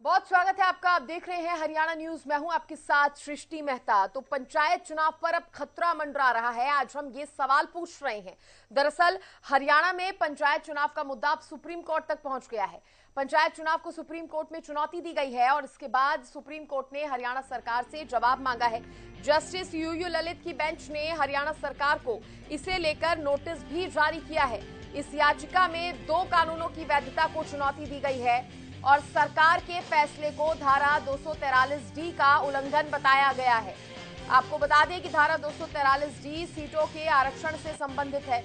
बहुत स्वागत है आपका। आप देख रहे हैं हरियाणा न्यूज। मैं हूं आपके साथ सृष्टि मेहता। तो पंचायत चुनाव पर अब खतरा मंडरा रहा है। आज हम ये सवाल पूछ रहे हैं। दरअसल हरियाणा में पंचायत चुनाव का मुद्दा अब सुप्रीम कोर्ट तक पहुंच गया है। पंचायत चुनाव को सुप्रीम कोर्ट में चुनौती दी गई है और इसके बाद सुप्रीम कोर्ट ने हरियाणा सरकार से जवाब मांगा है। जस्टिस यूयू ललित की बेंच ने हरियाणा सरकार को इसे लेकर नोटिस भी जारी किया है। इस याचिका में 2 कानूनों की वैधता को चुनौती दी गई है और सरकार के फैसले को धारा 243 डी का उल्लंघन बताया गया है। आपको बता दें कि धारा 243 डी सीटों के आरक्षण से संबंधित है।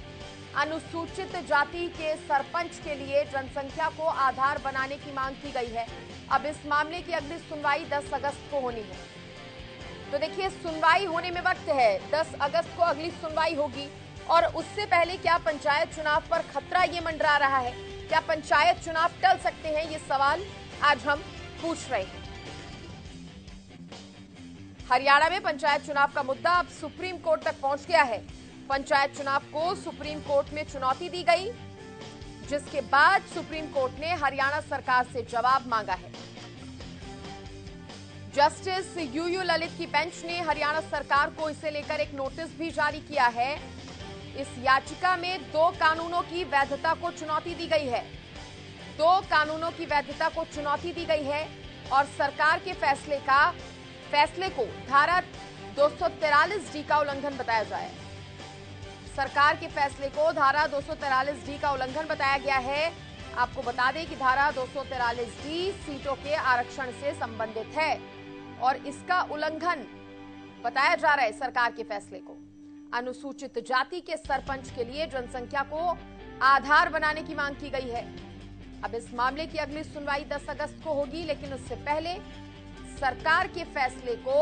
अनुसूचित जाति के सरपंच के लिए जनसंख्या को आधार बनाने की मांग की गई है। अब इस मामले की अगली सुनवाई 10 अगस्त को होनी है। तो देखिए, सुनवाई होने में वक्त है। 10 अगस्त को अगली सुनवाई होगी और उससे पहले क्या पंचायत चुनाव पर खतरा ये मंडरा रहा है? क्या पंचायत चुनाव टल सकते हैं? ये सवाल आज हम पूछ रहे हैं। हरियाणा में पंचायत चुनाव का मुद्दा अब सुप्रीम कोर्ट तक पहुंच गया है। पंचायत चुनाव को सुप्रीम कोर्ट में चुनौती दी गई, जिसके बाद सुप्रीम कोर्ट ने हरियाणा सरकार से जवाब मांगा है। जस्टिस यूयू ललित की बेंच ने हरियाणा सरकार को इसे लेकर एक नोटिस भी जारी किया है। इस याचिका में 2 कानूनों की वैधता को चुनौती दी गई है। 2 कानूनों की वैधता को चुनौती दी गई है और सरकार के फैसले को धारा 243 डी का उल्लंघन बताया जाए। सरकार के फैसले को धारा 243 डी का उल्लंघन बताया गया है। आपको बता दें कि धारा 243 डी सीटों के आरक्षण से संबंधित है और इसका उल्लंघन बताया जा रहा है सरकार के फैसले को। अनुसूचित जाति के सरपंच के लिए जनसंख्या को आधार बनाने की मांग की गई है। अब इस मामले की अगली सुनवाई 10 अगस्त को होगी, लेकिन उससे पहले सरकार के फैसले को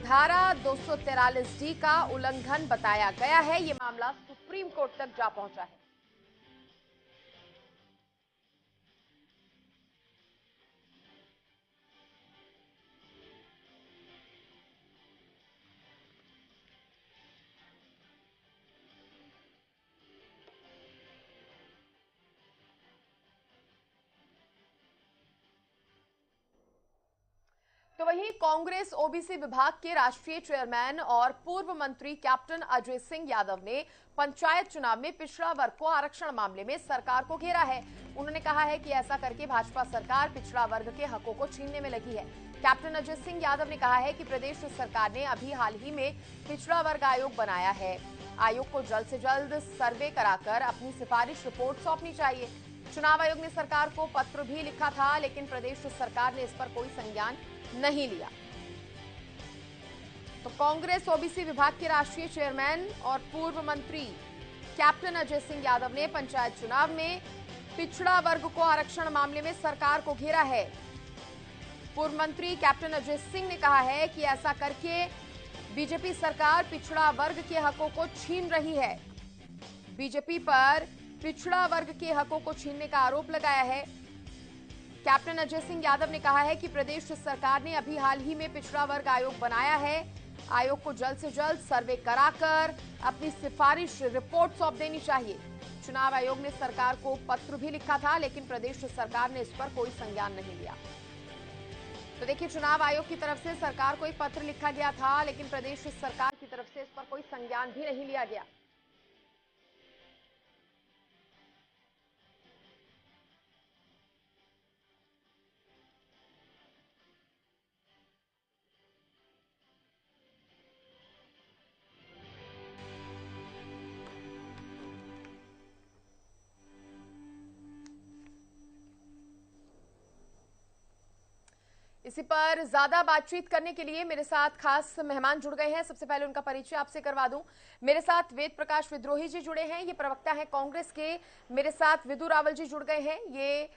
धारा 243 डी का उल्लंघन बताया गया है। यह मामला सुप्रीम कोर्ट तक जा पहुंचा है। तो वहीं कांग्रेस ओबीसी विभाग के राष्ट्रीय चेयरमैन और पूर्व मंत्री कैप्टन अजय सिंह यादव ने पंचायत चुनाव में पिछड़ा वर्ग को आरक्षण मामले में सरकार को घेरा है। उन्होंने कहा है कि ऐसा करके भाजपा सरकार पिछड़ा वर्ग के हकों को छीनने में लगी है। कैप्टन अजय सिंह यादव ने कहा है कि प्रदेश सरकार ने अभी हाल ही में पिछड़ा वर्ग आयोग बनाया है। आयोग को जल्द से जल्द सर्वे कराकर अपनी सिफारिश रिपोर्ट सौंपनी चाहिए। चुनाव आयोग ने सरकार को पत्र भी लिखा था, लेकिन प्रदेश सरकार ने इस पर कोई संज्ञान नहीं लिया। तो कांग्रेस ओबीसी विभाग के राष्ट्रीय चेयरमैन और पूर्व मंत्री कैप्टन अजय सिंह यादव ने पंचायत चुनाव में पिछड़ा वर्ग को आरक्षण मामले में सरकार को घेरा है। पूर्व मंत्री कैप्टन अजय सिंह ने कहा है कि ऐसा करके बीजेपी सरकार पिछड़ा वर्ग के हकों को छीन रही है। बीजेपी पर पिछड़ा वर्ग के हकों को छीनने का आरोप लगाया है। कैप्टन अजय सिंह यादव ने कहा है कि प्रदेश सरकार ने अभी हाल ही में पिछड़ा वर्ग आयोग बनाया है। आयोग को जल्द से जल्द सर्वे कराकर अपनी सिफारिश रिपोर्ट सौंप देनी चाहिए। चुनाव आयोग ने सरकार को पत्र भी लिखा था, लेकिन प्रदेश सरकार ने इस पर कोई संज्ञान नहीं लिया। तो देखिए, चुनाव आयोग की तरफ से सरकार को एक पत्र लिखा गया था, लेकिन प्रदेश सरकार की तरफ से इस पर कोई संज्ञान भी नहीं लिया गया। इसी पर ज्यादा बातचीत करने के लिए मेरे साथ खास मेहमान जुड़ गए हैं। सबसे पहले उनका परिचय आपसे करवा दूं। मेरे साथ वेद प्रकाश विद्रोही जी जुड़े हैं, ये प्रवक्ता हैं कांग्रेस के। मेरे साथ विदु रावल जी जुड़ गए हैं, ये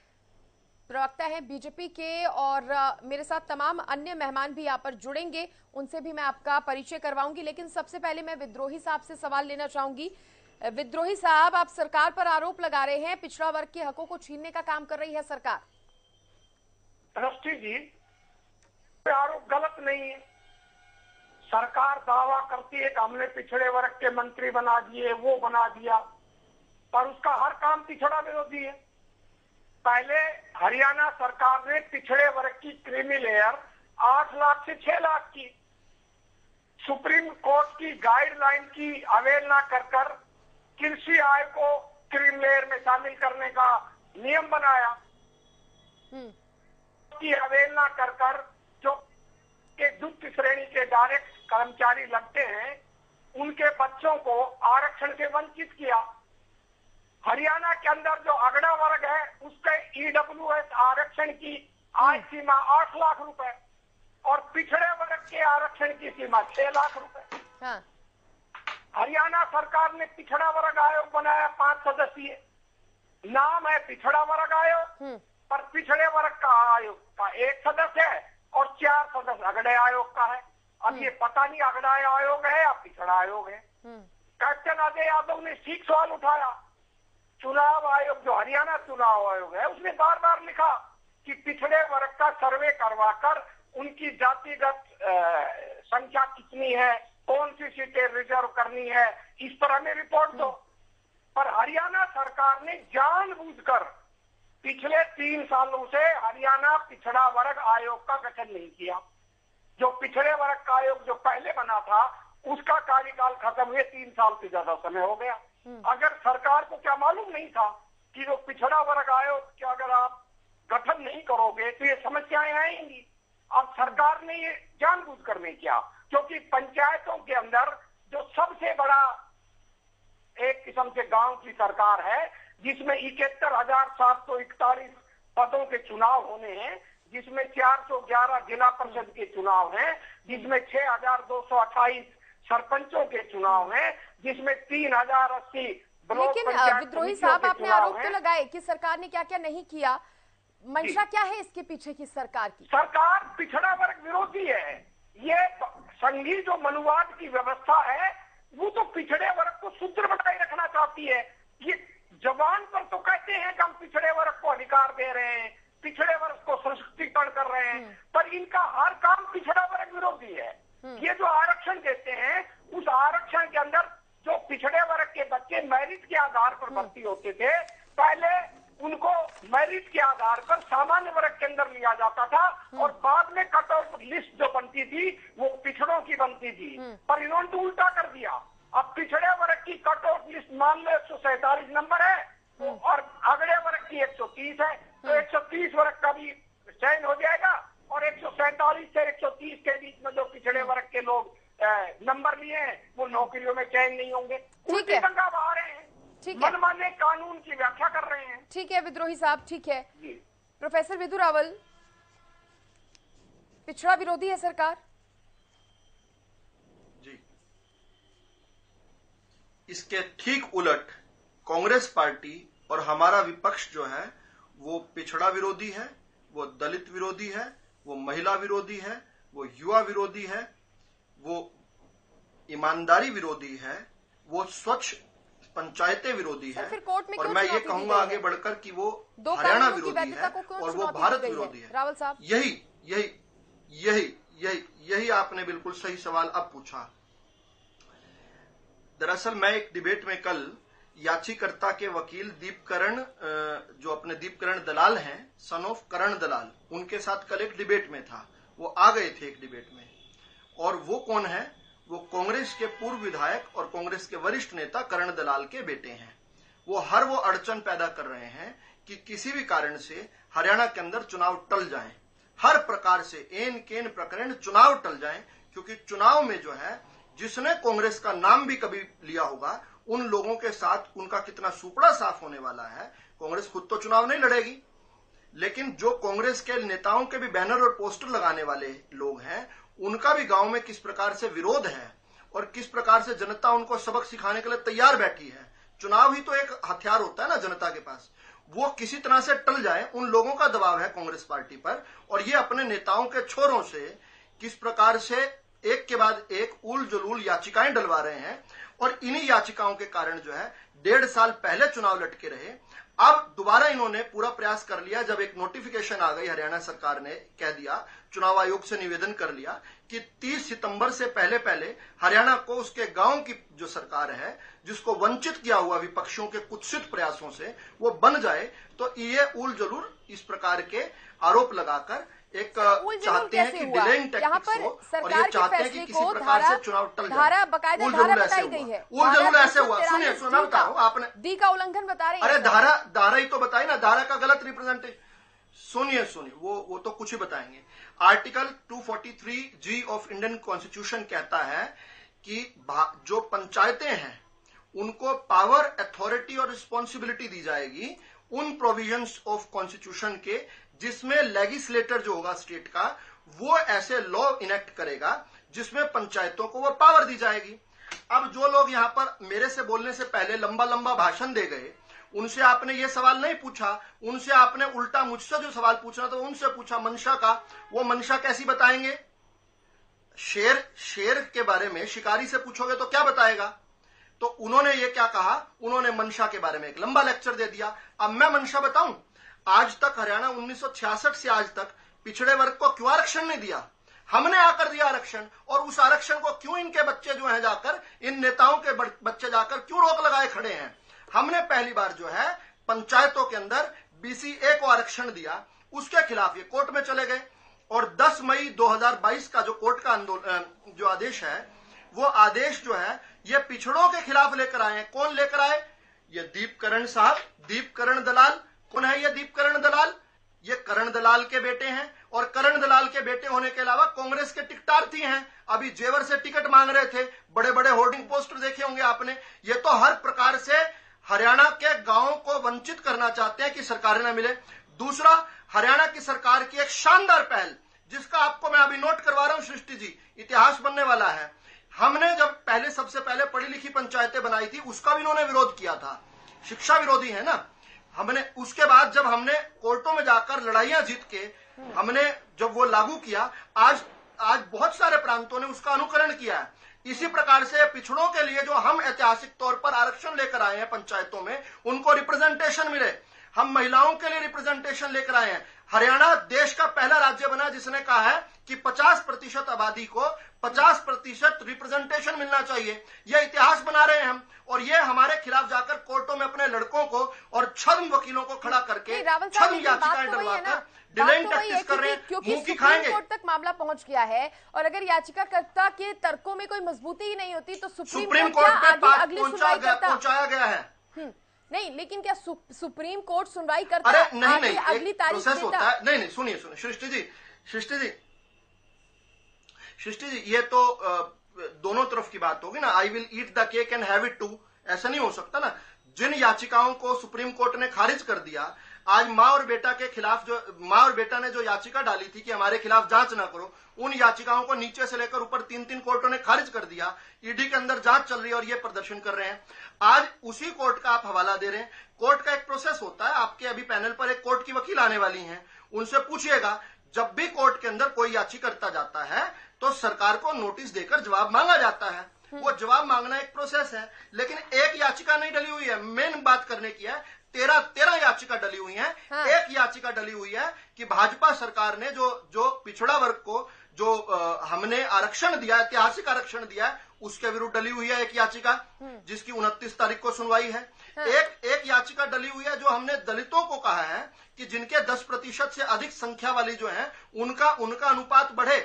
प्रवक्ता हैं बीजेपी के। और मेरे साथ तमाम अन्य मेहमान भी यहाँ पर जुड़ेंगे, उनसे भी मैं आपका परिचय करवाऊंगी। लेकिन सबसे पहले मैं विद्रोही साहब से सवाल लेना चाहूंगी। विद्रोही साहब, आप सरकार पर आरोप लगा रहे हैं पिछड़ा वर्ग के हकों को छीनने का काम कर रही है सरकार। सृष्टि जी, आरोप गलत नहीं है। सरकार दावा करती है कि हमने पिछड़े वर्ग के मंत्री बना दिए, वो बना दिया, पर उसका हर काम पिछड़ा विरोधी है। पहले हरियाणा सरकार ने पिछड़े वर्ग की क्रीमी लेयर 8 लाख से 6 लाख की, सुप्रीम कोर्ट की गाइडलाइन की अवहेलना कर कृषि आय को क्रीम लेयर में शामिल करने का नियम बनाया। की अवहेलना कर जो के द्वितीय श्रेणी के डायरेक्ट कर्मचारी लगते हैं, उनके बच्चों को आरक्षण से वंचित किया। हरियाणा के अंदर जो अगड़ा वर्ग है उसके ईडब्ल्यूएस आरक्षण की आय सीमा 8 लाख रुपए और पिछड़े वर्ग के आरक्षण की सीमा 6 लाख रुपए। हाँ। हरियाणा सरकार ने पिछड़ा वर्ग आयोग बनाया 5 सदस्यीय, नाम है पिछड़ा वर्ग आयोग, पर पिछड़े वर्ग का आयोग का 1 सदस्य है और 4 सदस्य अगड़े आयोग का है। अब ये पता नहीं अगड़ा आयोग है या पिछड़ा आयोग है। कैप्टन अजय यादव ने ठीक सवाल उठाया। चुनाव आयोग जो हरियाणा चुनाव आयोग है उसने बार बार लिखा कि पिछड़े वर्ग का सर्वे करवाकर उनकी जातिगत संख्या कितनी है, कौन सी सीटें रिजर्व करनी है, इस पर हमें रिपोर्ट दो। पर हरियाणा सरकार ने जानबूझकर पिछले 3 सालों से हरियाणा पिछड़ा वर्ग आयोग का गठन नहीं किया। जो पिछड़े वर्ग का आयोग जो पहले बना था उसका कार्यकाल खत्म हुए 3 साल से ज्यादा समय हो गया। अगर सरकार को क्या मालूम नहीं था कि जो पिछड़ा वर्ग आयोग के अगर आप गठन नहीं करोगे तो ये समस्याएं आएंगी। अब सरकार ने ये जानबूझकर नहीं किया, क्योंकि पंचायतों के अंदर जो सबसे बड़ा एक किस्म से गांव की सरकार है, जिसमें 71,741 पदों के चुनाव होने हैं, जिसमें 411 जिला परिषद के चुनाव हैं, जिसमें 6,228 सरपंचों के चुनाव हैं, जिसमें 3,080 ब्लॉक लेकिन विद्रोही साहब, आपने आरोप तो लगाए कि सरकार ने क्या क्या नहीं किया। मंशा क्या है इसके पीछे की सरकार की? सरकार पिछड़ा वर्ग विरोधी है। ये संघी जो मनुवाद की व्यवस्था है वो तो पिछड़े वर्ग को सूत्र बनाए रखना चाहती है। ये जबान पर तो कहते हैं कि हम पिछड़े वर्ग को अधिकार दे रहे हैं, पिछड़े वर्ग को सशक्तिकरण कर रहे हैं, पर इनका हर काम पिछड़ा वर्ग विरोधी है। ये जो आरक्षण देते हैं उस आरक्षण के अंदर जो पिछड़े वर्ग के बच्चे मेरिट के आधार पर भर्ती होते थे, पहले उनको मेरिट के आधार पर सामान्य वर्ग के अंदर लिया जाता था और बाद में कट ऑफ लिस्ट जो बनती थी वो पिछड़ों की बनती थी। पर इन्होंने तो उल्टा कर दिया। अब पिछड़े वर्ग की कट ऑफ लिस्ट मान लो 147 नंबर है तो और अगले वर्ग की 130 है, तो 130 वर्ग का भी चयन हो जाएगा और 147 से 130 के बीच में जो पिछड़े वर्ग के लोग नंबर लिए हैं वो नौकरियों में चयन नहीं होंगे। उल्टी दंगा बहा रहे हैं, मनमाने कानून की व्याख्या कर रहे हैं। ठीक है विद्रोही साहब, ठीक है। प्रोफेसर विदु रावल, पिछड़ा विरोधी है सरकार? जी, इसके ठीक उलट कांग्रेस पार्टी और हमारा विपक्ष जो है वो पिछड़ा विरोधी है, वो दलित विरोधी है, वो महिला विरोधी है, वो युवा विरोधी है, वो ईमानदारी विरोधी है, वो स्वच्छ पंचायतें विरोधी है। और मैं ये कहूंगा आगे बढ़कर कि वो हरियाणा विरोधी है और वो भारत विरोधी है। रावल साहब, यही आपने बिल्कुल सही सवाल अब पूछा। दरअसल मैं एक डिबेट में कल याचिकर्ता के वकील दीपकरण, जो अपने दीपकरण दलाल हैं, सन ऑफ करण दलाल, उनके साथ कल एक डिबेट में था। वो आ गए थे एक डिबेट में। और वो कौन है? वो कांग्रेस के पूर्व विधायक और कांग्रेस के वरिष्ठ नेता करण दलाल के बेटे हैं। वो अड़चन पैदा कर रहे हैं कि किसी भी कारण से हरियाणा के अंदर चुनाव टल जाएं, हर प्रकार से एन केन प्रकरण चुनाव टल जाएं, क्योंकि चुनाव में जो है जिसने कांग्रेस का नाम भी कभी लिया होगा उन लोगों के साथ उनका कितना सुपड़ा साफ होने वाला है। कांग्रेस खुद तो चुनाव नहीं लड़ेगी, लेकिन जो कांग्रेस के नेताओं के भी बैनर और पोस्टर लगाने वाले लोग हैं उनका भी गांव में किस प्रकार से विरोध है और किस प्रकार से जनता उनको सबक सिखाने के लिए तैयार बैठी है। चुनाव ही तो एक हथियार होता है ना जनता के पास। वो किसी तरह से टल जाए, उन लोगों का दबाव है कांग्रेस पार्टी पर। और ये अपने नेताओं के छोरों से किस प्रकार से एक के बाद एक उल जलूल याचिकाएं डलवा रहे हैं। और इन्हीं याचिकाओं के कारण जो है 1.5 साल पहले चुनाव लटके रहे, अब दोबारा इन्होंने पूरा प्रयास कर लिया, जब एक नोटिफिकेशन आ गई, हरियाणा सरकार ने कह दिया, चुनाव आयोग से निवेदन कर लिया कि 30 सितंबर से पहले पहले हरियाणा को उसके गांव की जो सरकार है, जिसको वंचित किया हुआ विपक्षियों के कुत्सित प्रयासों से, वो बन जाए। तो ये उल जलूल इस प्रकार के आरोप लगाकर एक चाहते हैं कि डिलेइंग टैक्टिक्स हो, और ये चाहते हैं कि किसी प्रकार से चुनाव टल जाए। उल जलूल ऐसे हुआ, उल जलूल ऐसे हुआ। सुनिए, मैं बता रहा हूँ, आपने डी का उल्लंघन बता रहे हैं। अरे धारा ही तो बताई ना, धारा का गलत रिप्रेजेंटेशन। सुनिए, वो तो कुछ ही बताएंगे। Article 243G of Indian constitution कहता है कि जो पंचायतें हैं उनको पावर, अथॉरिटी और रिस्पॉन्सिबिलिटी दी जाएगी उन प्रोविजंस ऑफ कॉन्स्टिट्यूशन के जिसमें लेजिस्लेटर जो होगा स्टेट का, वो ऐसे लॉ इनेक्ट करेगा जिसमें पंचायतों को वो पावर दी जाएगी। अब जो लोग यहाँ पर मेरे से बोलने से पहले लंबा लंबा भाषण दे गए, उनसे आपने ये सवाल नहीं पूछा, उनसे आपने उल्टा मुझसे जो सवाल पूछना था उनसे पूछा मंशा का। वो मंशा कैसी बताएंगे? शेर के बारे में शिकारी से पूछोगे तो क्या बताएगा? तो उन्होंने ये क्या कहा, उन्होंने मंशा के बारे में एक लंबा लेक्चर दे दिया। अब मैं मंशा बताऊं, आज तक हरियाणा 1966 से आज तक पिछड़े वर्ग को क्यों आरक्षण नहीं दिया? हमने आकर दिया आरक्षण, और उस आरक्षण को क्यों इनके बच्चे जो हैं जाकर, इन नेताओं के बच्चे जाकर क्यों रोक लगाए खड़े हैं? हमने पहली बार जो है पंचायतों के अंदर BCA को आरक्षण दिया, उसके खिलाफ ये कोर्ट में चले गए, और 10 मई 2022 का जो कोर्ट का जो आदेश है, वो आदेश जो है ये पिछड़ों के खिलाफ लेकर आए हैं। कौन लेकर आए? ये दीपकरण साहब, दीपकरण दलाल। कौन है ये दीपकरण दलाल? ये करण दलाल के बेटे हैं, और करण दलाल के बेटे होने के अलावा कांग्रेस के टिकटार्थी हैं। अभी जेवर से टिकट मांग रहे थे, बड़े बड़े होर्डिंग पोस्टर देखे होंगे आपने। ये तो हर प्रकार से हरियाणा के गांवों को वंचित करना चाहते हैं कि सरकारें न मिले। दूसरा, हरियाणा की सरकार की एक शानदार पहल, जिसका आपको मैं अभी नोट करवा रहा हूं सृष्टि जी, इतिहास बनने वाला है। हमने जब सबसे पहले पढ़ी लिखी पंचायतें बनाई थी, उसका भी इन्होंने विरोध किया था, शिक्षा विरोधी है ना। हमने उसके बाद जब हमने कोर्टों में जाकर लड़ाइयां जीत के हमने जब वो लागू किया, आज बहुत सारे प्रांतों ने उसका अनुकरण किया है। इसी प्रकार से पिछड़ों के लिए जो हम ऐतिहासिक तौर पर आरक्षण लेकर आए हैं पंचायतों में, उनको रिप्रेजेंटेशन मिले। हम महिलाओं के लिए रिप्रेजेंटेशन लेकर आए हैं। हरियाणा देश का पहला राज्य बना जिसने कहा है कि 50% आबादी को 50% रिप्रेजेंटेशन मिलना चाहिए। यह इतिहास बना रहे हैं हम, और ये हमारे खिलाफ जाकर कोर्टों में अपने लड़कों को और छद्म वकीलों को खड़ा करके छद्म याचिकाएं डलवाकर डिलेइंग टैक्टिक्स कर रहे हैं, क्योंकि मुंह की खाएंगे। सुप्रीम कोर्ट तक मामला पहुंच गया है, और अगर याचिकाकर्ता के तर्कों में कोई मजबूती ही नहीं होती तो सुप्रीम कोर्ट पे पहुंचाया गया है। नहीं, लेकिन क्या सुप्रीम कोर्ट सुनवाई करता है? अरे नहीं, अगली तारीख प्रोसेस होता है। नहीं, सुनिए सृष्टि जी, ये तो दोनों तरफ की बात होगी ना। I will eat the cake and have it too, ऐसा नहीं हो सकता ना। जिन याचिकाओं को सुप्रीम कोर्ट ने खारिज कर दिया, आज माँ और बेटा के खिलाफ माँ और बेटा ने जो याचिका डाली थी कि हमारे खिलाफ जांच ना करो, उन याचिकाओं को नीचे से लेकर ऊपर 3 कोर्टों ने खारिज कर दिया। ईडी के अंदर जांच चल रही है और ये प्रदर्शन कर रहे हैं। आज उसी कोर्ट का आप हवाला दे रहे हैं। कोर्ट का एक प्रोसेस होता है। आपके अभी पैनल पर एक कोर्ट की वकील आने वाली हैं, उनसे पूछिएगा, जब भी कोर्ट के अंदर कोई याचिकाकर्ता जाता है तो सरकार को नोटिस देकर जवाब मांगा जाता है। वो जवाब मांगना एक प्रोसेस है, लेकिन एक याचिका नहीं डली हुई है। मेन बात करने की है, 13 याचिका डली हुई है। हाँ। एक याचिका डली हुई है कि भाजपा सरकार ने जो पिछड़ा वर्ग को जो हमने आरक्षण दिया, ऐतिहासिक आरक्षण दिया है, उसके विरुद्ध डली हुई है एक याचिका, जिसकी 29 तारीख को सुनवाई है। हाँ। एक याचिका डली हुई है जो हमने दलितों को कहा है कि जिनके 10% से अधिक संख्या वाली जो है उनका अनुपात बढ़े,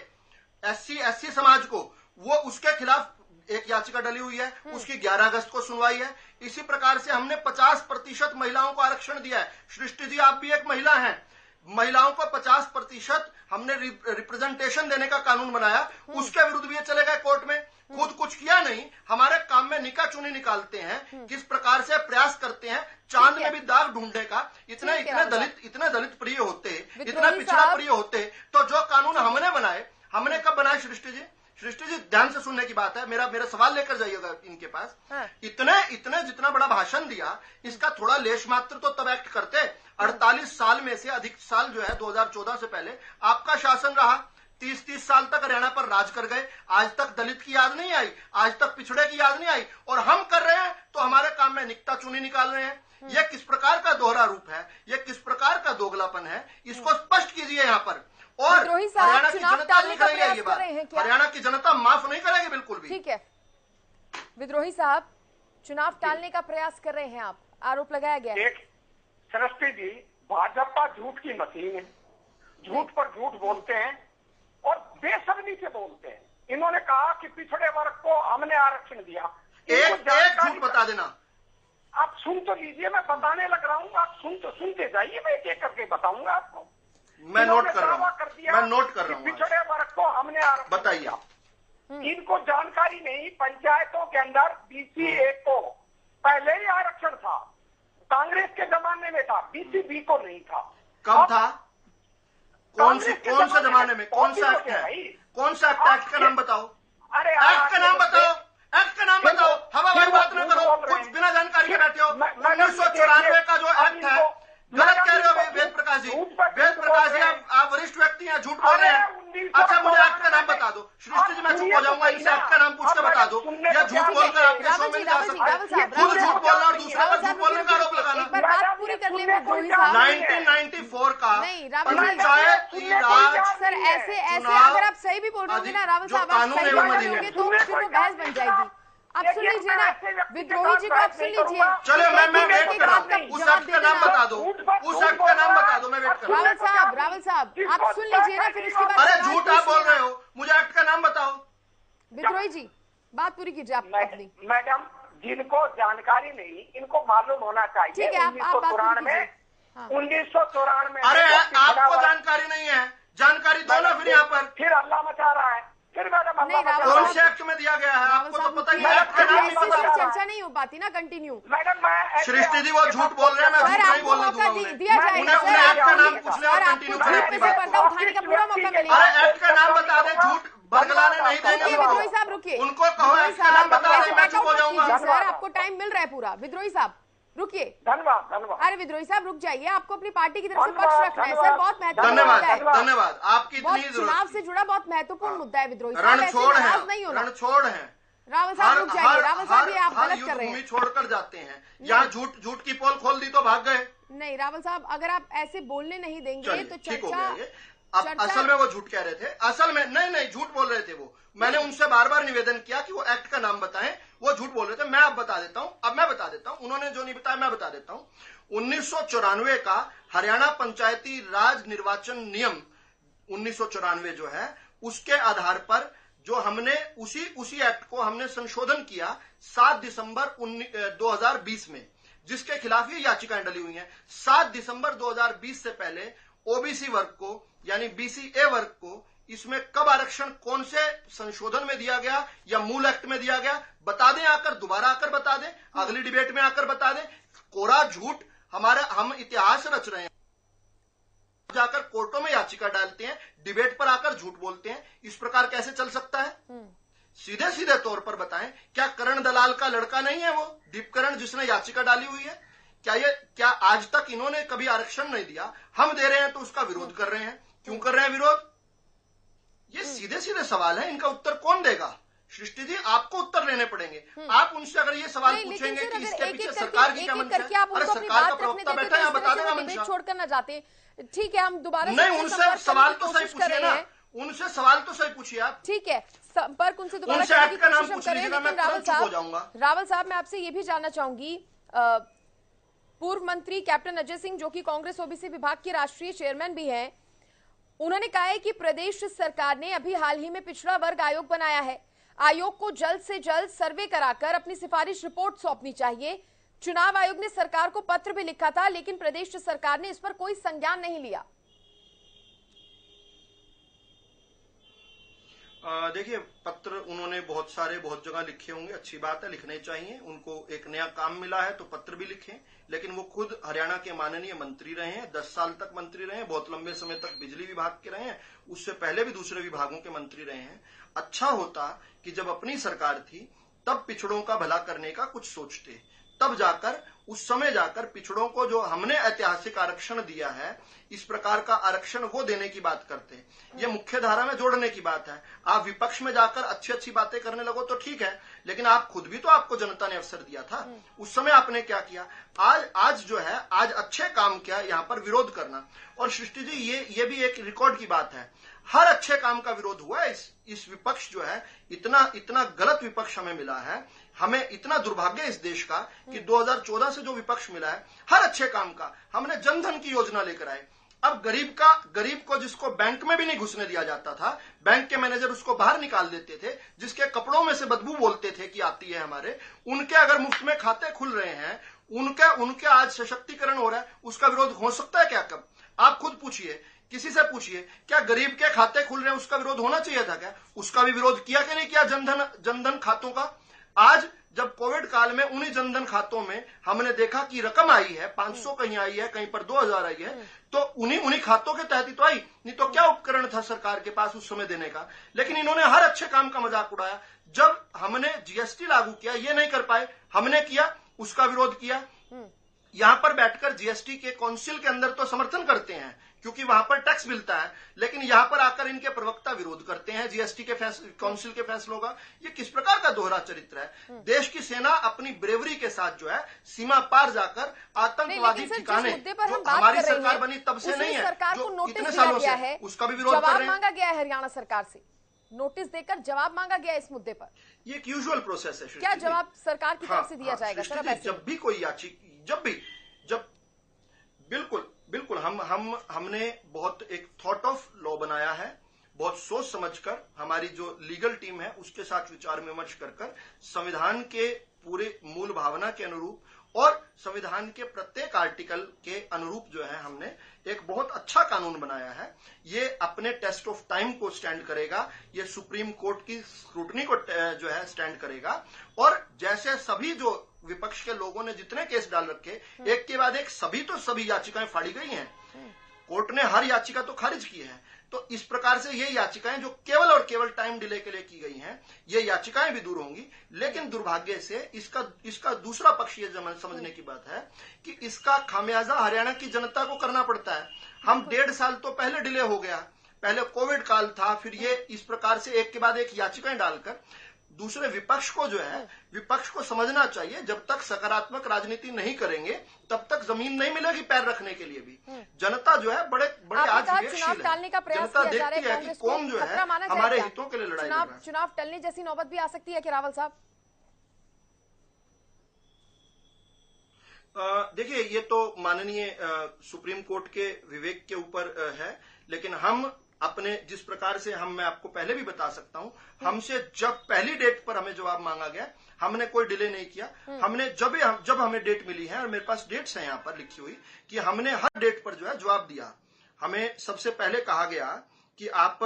SC समाज को, वो उसके खिलाफ एक याचिका डली हुई है, उसकी 11 अगस्त को सुनवाई है। इसी प्रकार से हमने 50% महिलाओं को आरक्षण दिया है। सृष्टि जी, आप भी एक महिला हैं, महिलाओं को 50% हमने रिप्रेजेंटेशन देने का कानून बनाया, उसके विरुद्ध भी ये चले गए कोर्ट में। खुद कुछ किया नहीं, हमारे काम में निका चुनी निकालते हैं, किस प्रकार से प्रयास करते हैं चांद में भी दाग ढूंढने का। इतने दलित प्रिय होते, इतना पिछड़ा प्रिय होते, तो जो कानून हमने बनाए, हमने कब बनाए सृष्टि जी, ध्यान से सुनने की बात है। मेरा सवाल लेकर जाइएगा इनके पास। हाँ। इतने जितना बड़ा भाषण दिया, इसका थोड़ा लेश मात्र तो तब एक्ट करते। 48 साल में से अधिक साल जो है 2014 से पहले आपका शासन रहा, 30 साल तक हरियाणा पर राज कर गए। आज तक दलित की याद नहीं आई, आज तक पिछड़े की याद नहीं आई, और हम कर रहे हैं तो हमारे काम में निकता चुनी निकाल रहे हैं। यह किस प्रकार का दोहरा रूप है, यह किस प्रकार का दोगलापन है, इसको स्पष्ट कीजिए यहाँ पर। और हरियाणा की जनता नहीं करेगी ये बात, हरियाणा की जनता माफ नहीं करेगी बिल्कुल भी। ठीक है विद्रोही साहब, चुनाव टालने का प्रयास कर रहे हैं आप, आरोप लगाया गया है। सृष्टि जी, भाजपा झूठ की मशीन है, झूठ पर झूठ बोलते हैं और बेसब्री से बोलते हैं। इन्होंने कहा कि पिछड़े वर्ग को हमने आरक्षण दिया। एक झूठ बता देना। आप सुन तो लीजिए, मैं बताने लग रहा हूँ, आप सुनते जाइए, मैं एक एक करके बताऊंगा आपको। मैं नोट कर रहा हूँ। पिछड़े वर्ग को हमने आरक्षण बताइए। इनको जानकारी नहीं, पंचायतों के अंदर BC-A को पहले ही आरक्षण था, कांग्रेस के जमाने में था, BC-B को नहीं था। कब था? कौन से जमाने में? कौन सा एक्ट है? कौन सा एक्ट का नाम बताओ? अरे एक्ट का नाम बताओ, एक्ट का नाम बताओ। हवाबाजी बात न करो, कुछ बिना जानकारी के बैठे हो। 1994 का जो एक्ट है, गलत कह रहे हो वेद प्रकाश जी। वेद प्रकाश जी, आप वरिष्ठ व्यक्ति हैं, झूठ बोल रहे हैं। अच्छा, मुझे एक्ट का नाम बता दो। सृष्टि जी, मैं चुप हो जाऊंगा, इस एक्ट का नाम पूछ के बता दो। या झूठ बोलकर आपके शो में जा सकते हैं, खुद झूठ बोलना और दूसरे पर झूठ बोलने का आरोप लगाना। 1994 का पंचायती राज सर, ऐसे अगर आप सही भी बोल रहे होंगे ना रावल साहब, आप सही बोल रहे होंगे तो फिर वो बहस बन जाएगी। आप सुन लीजिए ना, विद्रोही जी को आप सुन लीजिए। चलो, मैं वेट कर रहा हूँ। उस एक्ट का नाम बता दो, उस एक्ट का नाम बता दो, मैं वेट कर रहा हूँ। रावल साहब आप सुन लीजिए ना, फिर उसके बाद। अरे झूठ आप बोल रहे हो, मुझे एक्ट का नाम बताओ। विद्रोही जी बात पूरी कीजिए आप अपनी। मैडम, जिनको जानकारी नहीं, इनको मालूम होना चाहिए। ठीक है, आप बात कीजिए। 1994 अरे आपको जानकारी नहीं है, जानकारी दो ना फिर यहाँ पर। फिर हल्ला मचा रहा है, फिर मैडम कौन से एक्ट में दिया गया है? आपको तो पता ही है, एक्ट का नाम नहीं पता। चर्चा नहीं हो पाती ना, कंटिन्यू। मैडम, मैं सृष्टि जी वो झूठ बोल रहे हैं, मैं झूठ नहीं बोलने दूंगा उन्हें। उन्हें एक्ट का नाम पूछ ले और कंटिन्यू करें अपनी बात को। उठाने का पूरा मौका मिलेगा। अरे एक्ट का नाम बता दे, झूठ बरगलाने नहीं देंगे। विद्रोही साहब रुकिए, उनको कहो एक्ट का नाम बता दे, मैं चुप हो जाऊंगा। सर आपको टाइम मिल रहा है पूरा। विद्रोही साहब रुकिए। धन्यवाद। अरे विद्रोही साहब रुक जाइए, आपको अपनी पार्टी की तरफ से पक्ष रखना है सर, बहुत महत्वपूर्ण मुद्दा है। धन्यवाद, आपकी इतनी चुनाव से जुड़ा बहुत महत्वपूर्ण मुद्दा है विद्रोही साहब, रणछोड़ है, नहीं होना। रणछोड़ है। रावल साहब रुक जाइए, रावल साहब ये आप गलत कर रहे हैं। छोड़कर जाते हैं, यहाँ झूठ की पोल खोल दी तो भाग गए। नहीं रावल साहब, अगर आप ऐसे बोलने नहीं देंगे तो ठीक हो चर्चा। गया ये। अब असल में वो झूठ कह रहे थे, असल में नहीं झूठ बोल रहे थे वो। मैंने उनसे बार बार निवेदन किया कि वो एक्ट का नाम बताएं, वो झूठ बोल रहे थे। मैं अब बता देता हूं, मैं बता देता हूं, उन्होंने जो नहीं बताया मैं बता देता हूं। 1994 का हरियाणा पंचायती राज निर्वाचन नियम 1994 जो है, उसके आधार पर जो हमने उसी एक्ट को हमने संशोधन किया 7 दिसंबर 2020 में, जिसके खिलाफ ये याचिकाएं डली हुई हैं। 7 दिसंबर 2020 से पहले ओबीसी वर्ग को यानी BC-A वर्ग को इसमें कब आरक्षण कौन से संशोधन में दिया गया या मूल एक्ट में दिया गया, बता दें आकर, दोबारा आकर बता दें, अगली डिबेट में आकर बता दें। कोरा झूठ हम इतिहास रच रहे हैं, जाकर कोर्टों में याचिका डालते हैं, डिबेट पर आकर झूठ बोलते हैं। इस प्रकार कैसे चल सकता है? सीधे सीधे तौर पर बताएं, क्या करण दलाल का लड़का नहीं है वो दीपकरण जिसने याचिका डाली हुई है? क्या आज तक इन्होंने कभी आरक्षण नहीं दिया? हम दे रहे हैं तो उसका विरोध कर रहे हैं। क्यों कर रहे हैं विरोध? ये सीधे सीधे सवाल है, इनका उत्तर कौन देगा? सृष्टि जी, आपको उत्तर लेने पड़ेंगे। आप उनसे अगर ये सवाल पूछेंगे कि इसके पीछे सरकार की क्या मंशा है, अरे सरकार का प्रवक्ता बैठा है, बता देगा मंशा। छोड़ करना चाहते, ठीक है, हम दोबारा नहीं, उनसे सवाल तो सही पूछिए ना, उनसे सवाल तो सही पूछिए आप। ठीक है, संपर्क उनसे दोबारा करने की कोशिश हम करेंगे। रावल साहब, मैं आपसे ये भी जानना चाहूंगी, पूर्व मंत्री कैप्टन अजय सिंह जो कि कांग्रेस ओबीसी विभाग के राष्ट्रीय चेयरमैन भी हैं, उन्होंने कहा है कि प्रदेश सरकार ने अभी हाल ही में पिछड़ा वर्ग आयोग बनाया है, आयोग को जल्द से जल्द सर्वे कराकर अपनी सिफारिश रिपोर्ट सौंपनी चाहिए। चुनाव आयोग ने सरकार को पत्र भी लिखा था, लेकिन प्रदेश सरकार ने इस पर कोई संज्ञान नहीं लिया। देखिए, पत्र उन्होंने बहुत जगह लिखे होंगे, अच्छी बात है, लिखने चाहिए। उनको एक नया काम मिला है तो पत्र भी लिखें, लेकिन वो खुद हरियाणा के माननीय मंत्री रहे हैं, 10 साल तक मंत्री रहे हैं, बहुत लंबे समय तक बिजली विभाग के रहे हैं, उससे पहले भी दूसरे विभागों के मंत्री रहे हैं। अच्छा होता कि जब अपनी सरकार थी तब पिछड़ों का भला करने का कुछ सोचते, तब जाकर उस समय जाकर पिछड़ों को जो हमने ऐतिहासिक आरक्षण दिया है, इस प्रकार का आरक्षण वो देने की बात करते हैं। ये मुख्य धारा में जोड़ने की बात है। आप विपक्ष में जाकर अच्छी अच्छी बातें करने लगो तो ठीक है, लेकिन आप खुद भी तो, आपको जनता ने अवसर दिया था। उस समय आपने क्या किया? आज जो है, आज अच्छे काम किया, यहाँ पर विरोध करना। और सृष्टि जी, ये भी एक रिकॉर्ड की बात है, हर अच्छे काम का विरोध हुआ है। इस विपक्ष जो है, इतना गलत विपक्ष हमें मिला है, हमें इतना दुर्भाग्य इस देश का कि 2014 से जो विपक्ष मिला है, हर अच्छे काम का हमने जनधन की योजना लेकर आए। अब गरीब को जिसको बैंक में भी नहीं घुसने दिया जाता था, बैंक के मैनेजर उसको बाहर निकाल देते थे, जिसके कपड़ों में से बदबू बोलते थे कि आती है हमारे, उनके अगर मुफ्त में खाते खुल रहे हैं, उनके आज सशक्तिकरण हो रहा है, उसका विरोध हो सकता है क्या? कब? आप खुद पूछिए, किसी से पूछिए, क्या गरीब के खाते खुल रहे हैं उसका विरोध होना चाहिए था क्या? उसका भी विरोध किया कि नहीं किया? जनधन खातों का। आज जब कोविड काल में उन्हीं जनधन खातों में हमने देखा कि रकम आई है, 500 कहीं आई है, कहीं पर 2000 आई है, तो उन्हीं खातों के तहत ही तो आई, नहीं तो क्या उपकरण था सरकार के पास उस समय देने का? लेकिन इन्होंने हर अच्छे काम का मजाक उड़ाया। जब हमने जीएसटी लागू किया, ये नहीं कर पाए, हमने किया, उसका विरोध किया। यहां पर बैठकर जीएसटी के काउंसिल के अंदर तो समर्थन करते हैं क्योंकि वहां पर टैक्स मिलता है, लेकिन यहां पर आकर इनके प्रवक्ता विरोध करते हैं जीएसटी के काउंसिल के फैसलों का। ये किस प्रकार का दोहरा चरित्र है? देश की सेना अपनी ब्रेवरी के साथ जो है, सीमा पार जाकर आतंकवादी ठिकाने, जो हमारी सरकार बनी तब से नहीं है, जो इतने सालों से है, उसका भी विरोध कर रहे हैं। मांगा गया है हरियाणा सरकार से, नोटिस देकर जवाब मांगा गया इस मुद्दे पर। ये एक यूजुअल प्रोसेस है। क्या जवाब सरकार की तरफ से दिया जाएगा? जब भी कोई बिल्कुल हमने बहुत एक थॉट ऑफ लॉ बनाया है, बहुत सोच समझकर हमारी जो लीगल टीम है उसके साथ विचार विमर्श कर संविधान के पूरे मूल भावना के अनुरूप और संविधान के प्रत्येक आर्टिकल के अनुरूप जो है, हमने एक बहुत अच्छा कानून बनाया है। ये अपने टेस्ट ऑफ टाइम को स्टैंड करेगा, ये सुप्रीम कोर्ट की स्क्रूटनी को जो है स्टैंड करेगा। और जैसे सभी जो विपक्ष के लोगों ने जितने केस डाल रखे, एक के बाद एक सभी याचिकाएं फाड़ी गई हैं, कोर्ट ने हर याचिका तो खारिज की है। तो इस प्रकार से ये याचिकाएं जो केवल और केवल टाइम डिले के लिए की गई हैं, ये याचिकाएं भी दूर होंगी। लेकिन दुर्भाग्य से इसका दूसरा पक्ष ये समझने की बात है कि इसका खामियाजा हरियाणा की जनता को करना पड़ता है। हम 1.5 साल तो पहले डिले हो गया, पहले कोविड काल था, फिर ये इस प्रकार से एक के बाद एक याचिकाएं डालकर दूसरे विपक्ष को जो है, विपक्ष को समझना चाहिए, जब तक सकारात्मक राजनीति नहीं करेंगे तब तक जमीन नहीं मिलेगी पैर रखने के लिए भी। जनता जो है बड़े आज विवेकशील है, जनता देखती है कि कौन जो है हमारे हितों के लिए लड़ाई कर रहा है। चुनाव टलने जैसी नौबत भी आ सकती है कि रावल साहब? देखिए, ये तो माननीय सुप्रीम कोर्ट के विवेक के ऊपर है, लेकिन हम अपने जिस प्रकार से मैं आपको पहले भी बता सकता हूं, हमसे जब पहली डेट पर हमें जवाब मांगा गया, हमने कोई डिले नहीं किया। हमने जब हमें डेट मिली है, और मेरे पास डेट्स हैं यहाँ पर लिखी हुई, कि हमने हर डेट पर जो है जवाब दिया। हमें सबसे पहले कहा गया कि आप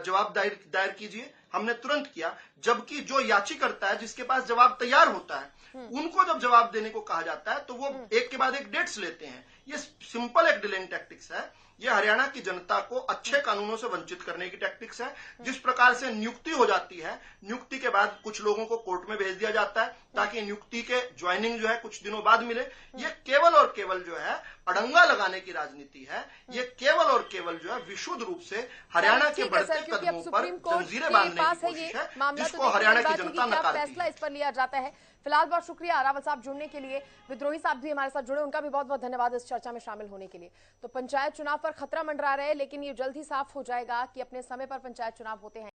जवाब दायर कीजिए, हमने तुरंत किया। जबकि जो याचिकर्ता है, जिसके पास जवाब तैयार होता है, उनको जब जवाब देने को कहा जाता है तो वो एक के बाद एक डेट्स लेते हैं। ये सिंपल एक डिलेइंग टैक्टिक्स है। ये हरियाणा की जनता को अच्छे कानूनों से वंचित करने की टैक्टिक्स है। जिस प्रकार से नियुक्ति हो जाती है, नियुक्ति के बाद कुछ लोगों को कोर्ट में भेज दिया जाता है ताकि नियुक्ति के ज्वाइनिंग जो है कुछ दिनों बाद मिले। ये केवल और केवल जो है अड़ंगा लगाने की राजनीति है। ये केवल और केवल जो है विशुद्ध रूप से हरियाणा के बढ़ते कदमों पर जंजीरें बांधने की कोशिश है, जिसको हरियाणा की जनता नकारती है। इस पर लिया जाता है। फिलहाल बहुत शुक्रिया रावल साहब जुड़ने के लिए। विद्रोही साहब भी हमारे साथ जुड़े, उनका भी बहुत बहुत धन्यवाद इस चर्चा में शामिल होने के लिए। तो पंचायत चुनाव पर खतरा मंडरा रहे, लेकिन ये जल्द ही साफ हो जाएगा कि अपने समय पर पंचायत चुनाव होते हैं।